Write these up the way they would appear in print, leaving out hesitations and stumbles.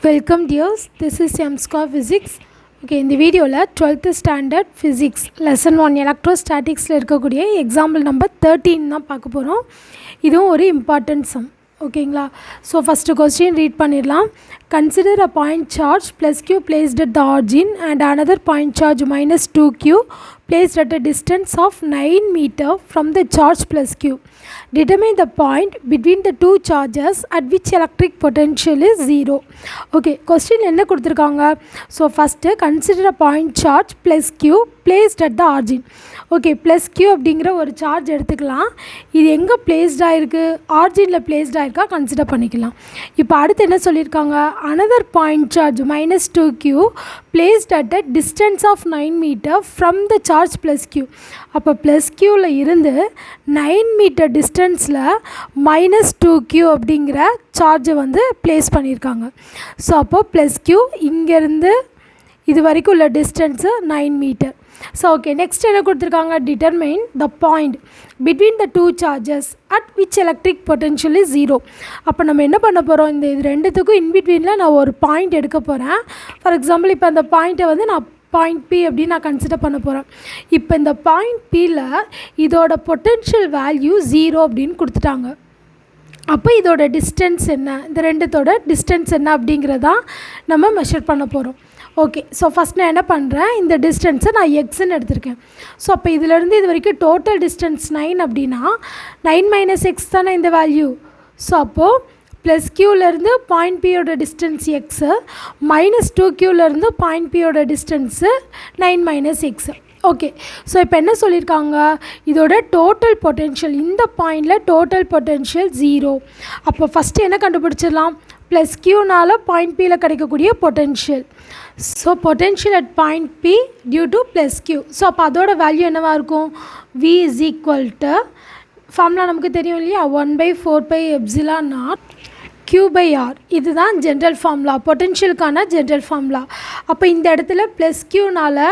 Welcome dears, this is M-Score Physics. Okay, இந்த வீடியோவில் 12th standard physics lesson 1 electrostaticsல இருக்கக்கூடிய example number 13 தான் பார்க்க போகிறோம். இதுவும் ஒரு important sum. ஓகேங்களா? ஸோ ஃபஸ்ட்டு கொஸ்டின் ரீட் பண்ணிடலாம். Consider a point charge plus q placed at the origin and another point charge minus 2q placed at a distance of 9 meter from the charge plus q. Determine the point between the two charges at which electric potential is 0. Okay, question என்ன கொடுத்துருக்காங்க? So first consider a point charge plus q placed at the origin. Okay, plus q அப்படிங்கிற ஒரு charge எடுத்துக்கலாம். இது எங்கே பிளேஸ்டாக இருக்குது? ஆர்ஜினில் பிளேஸ்டாக இருக்கா consider பண்ணிக்கலாம். இப்போ அடுத்து என்ன சொல்லியிருக்காங்க? another point charge minus 2q placed at a distance of 9 meter from the charge plus q. அப்போ ப்ளஸ் க்யூவில் இருந்து 9 மீட்டர் டிஸ்டன்ஸில் மைனஸ் 2q அப்படிங்கிற சார்ஜை வந்து ப்ளேஸ் பண்ணியிருக்காங்க. ஸோ அப்போது ப்ளஸ் க்யூ இங்கேருந்து இது வரைக்கும் உள்ள distance 9 metre. So okay, next என்ன கொடுத்துருக்காங்க? Determine the point between the two charges at which electric potential is 0. அப்போ நம்ம என்ன பண்ண போகிறோம்? இந்த இது ரெண்டுத்துக்கும் இன்பிட்வீனில் நான் ஒரு பாயிண்ட் எடுக்க போகிறேன். ஃபார் எக்ஸாம்பிள் இப்போ அந்த பாயிண்ட்டை வந்து நான் பாயிண்ட் பி அப்படின்னு நான் கன்சிடர் பண்ண போகிறேன். இப்போ இந்த பாயிண்ட் பியில் இதோட பொட்டென்ஷியல் வேல்யூ 0 அப்படின்னு கொடுத்துட்டாங்க. அப்போ இதோட டிஸ்டன்ஸ் என்ன, இந்த ரெண்டுத்தோட டிஸ்டன்ஸ் என்ன அப்படிங்கிறதான் நம்ம மெஷர் பண்ண போகிறோம். ஓகே, ஸோ ஃபஸ்ட் நான் என்ன பண்ணுறேன்? இந்த டிஸ்டன்ஸை நான் எக்ஸ்ன்னு எடுத்திருக்கேன். ஸோ அப்போ இதிலேருந்து இது வரைக்கும் டோட்டல் டிஸ்டன்ஸ் 9 அப்படின்னா 9 மைனஸ் எக்ஸ் தானே இந்த வேல்யூ. ஸோ அப்போது ப்ளஸ் க்யூலேருந்து பாயிண்ட் பியோட டிஸ்டன்ஸ் எக்ஸு மைனஸ் 2க்யூலேருந்து பாயிண்ட் பியோட distance 9 minus x. Okay, so இப்போ என்ன சொல்லியிருக்காங்க? இதோட டோட்டல் பொட்டென்ஷியல், இந்த பாயிண்டில் டோட்டல் பொட்டென்ஷியல் 0. அப்போ ஃபஸ்ட்டு என்ன கண்டுபிடிச்சிடலாம்? ப்ளஸ் க்யூனால் பாயிண்ட் பியில் கிடைக்கக்கூடிய potential. So potential at point P due to plus Q. So அப்போ அதோட வேல்யூ என்னவாக இருக்கும்? V is equal to formula நமக்கு தெரியும் இல்லையா, 1/4πε0 q/r. இதுதான் ஜென்ரல் ஃபார்முலா, பொட்டென்ஷியலுக்கான ஜென்ரல் ஃபார்முலா. அப்போ இந்த இடத்துல ப்ளஸ் க்யூனால்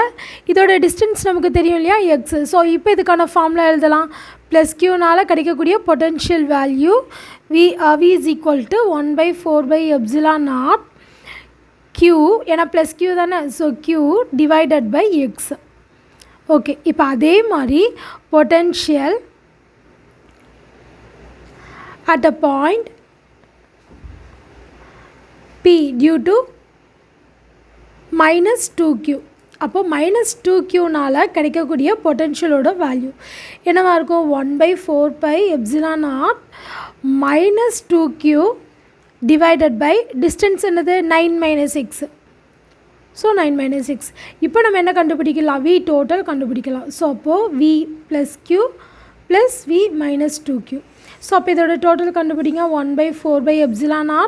இதோட டிஸ்டன்ஸ் நமக்கு தெரியும் இல்லையா, எக்ஸு. ஸோ இப்போ இதுக்கான ஃபார்முலா எழுதலாம். ப்ளஸ் க்யூனால் கிடைக்கக்கூடிய potential value V is equal to 1/4πε0 q, ஏன்னா ப்ளஸ் க்யூ தானே. So q divided by x. Okay, இப்போ அதே மாதிரி potential at a point P due to minus 2q. அப்போது மைனஸ் 2க்யூனால் கிடைக்கக்கூடிய பொட்டென்ஷியலோட வேல்யூ என்னவாக இருக்கும்? 1/4πε0 minus 2q divided by distance என்னது? 9 minus x. So 9 minus x. இப்போ நம்ம என்ன கண்டுபிடிக்கலாம்? வி டோட்டல் கண்டுபிடிக்கலாம். ஸோ அப்போது V plus Q plus V minus 2q. So அப்போ இதோட டோட்டல் கண்டுபிடிங்க. 1/4πε0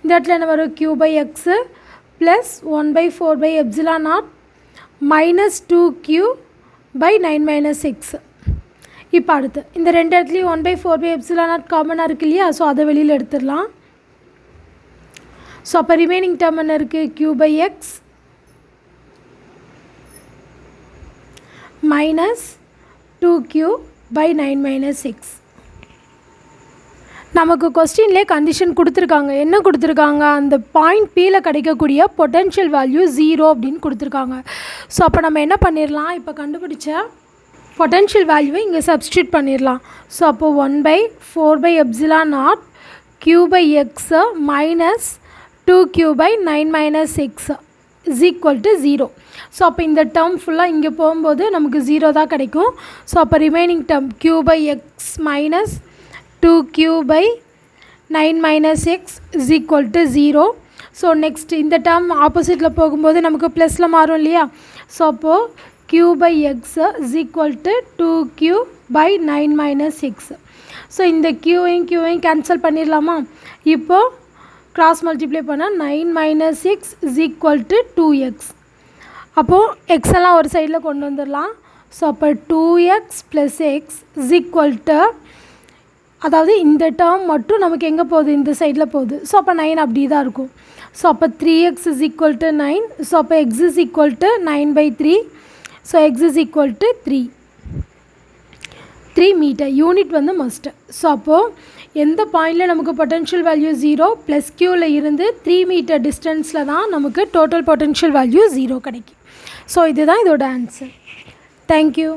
இந்த இடத்துல என்ன வரும்? q by x plus 1/4πε0 minus 2q by 9 minus x. இப்போ அடுத்து இந்த ரெண்டு இடத்துலையும் 1/4πε0 காமனாக இருக்குது இல்லையா, ஸோ அதை வெளியில் எடுத்துடலாம். ஸோ அப்போ ரிமைனிங் டேர்ம் என்ன இருக்குது? q by x minus 2q by 9 minus x. நமக்கு கொஸ்டின்லேயே கண்டிஷன் கொடுத்துருக்காங்க. என்ன கொடுத்துருக்காங்க? அந்த பாயிண்ட் பியில் கிடைக்கக்கூடிய பொட்டென்ஷியல் வேல்யூ 0 அப்படின்னு கொடுத்துருக்காங்க. ஸோ அப்போ நம்ம என்ன பண்ணிடலாம்? இப்போ கண்டுபிடிச்ச பொட்டென்ஷியல் வேல்யூவை இங்கே சப்ஸ்டியூட் பண்ணிடலாம். ஸோ அப்போது 1/4πε0 q by x minus 2q by 9 minus x is equal to 0. So அப்போ இந்த டேர்ம் ஃபுல்லாக இங்கே போகும்போது நமக்கு 0 தான் கிடைக்கும். ஸோ அப்போ remaining term q by x minus 2q by 9 minus x is equal to 0. So next இந்த டேர்ம் ஆப்போசிட்டில் போகும்போது நமக்கு ப்ளஸில் மாறும் இல்லையா. ஸோ அப்போது q by x is equal to 2q by 9 minus x. So இந்த க்யூவையும் கேன்சல் பண்ணிடலாமா? இப்போது கிராஸ் மல்டிப்ளை பண்ணால் 9 minus x is equal to 2x. அப்போது எக்ஸ் எல்லாம் ஒரு சைடில் கொண்டு வந்துடலாம். ஸோ அப்போ 2x plus x is equal to, அதாவது இந்த டேர்ம் மட்டும் நமக்கு எங்கே போகுது? இந்த சைடில் போகுது. ஸோ அப்போ 9 அப்படி தான் இருக்கும். ஸோ அப்போ 3x is equal to 9. So அப்போ x is equal to 9/3. So x is equal to 3 metre. Unit வந்து மஸ்ட்டு. ஸோ அப்போது எந்த பாயிண்டில் நமக்கு பொட்டென்ஷியல் வேல்யூ 0 ப்ளஸ் க்யூவில் இருந்து 3 மீட்டர் டிஸ்டன்ஸில் தான் நமக்கு டோட்டல் பொட்டென்ஷியல் வேல்யூ 0 கிடைக்கும். ஸோ இதுதான் இதோட ஆன்சர். தேங்க்யூ.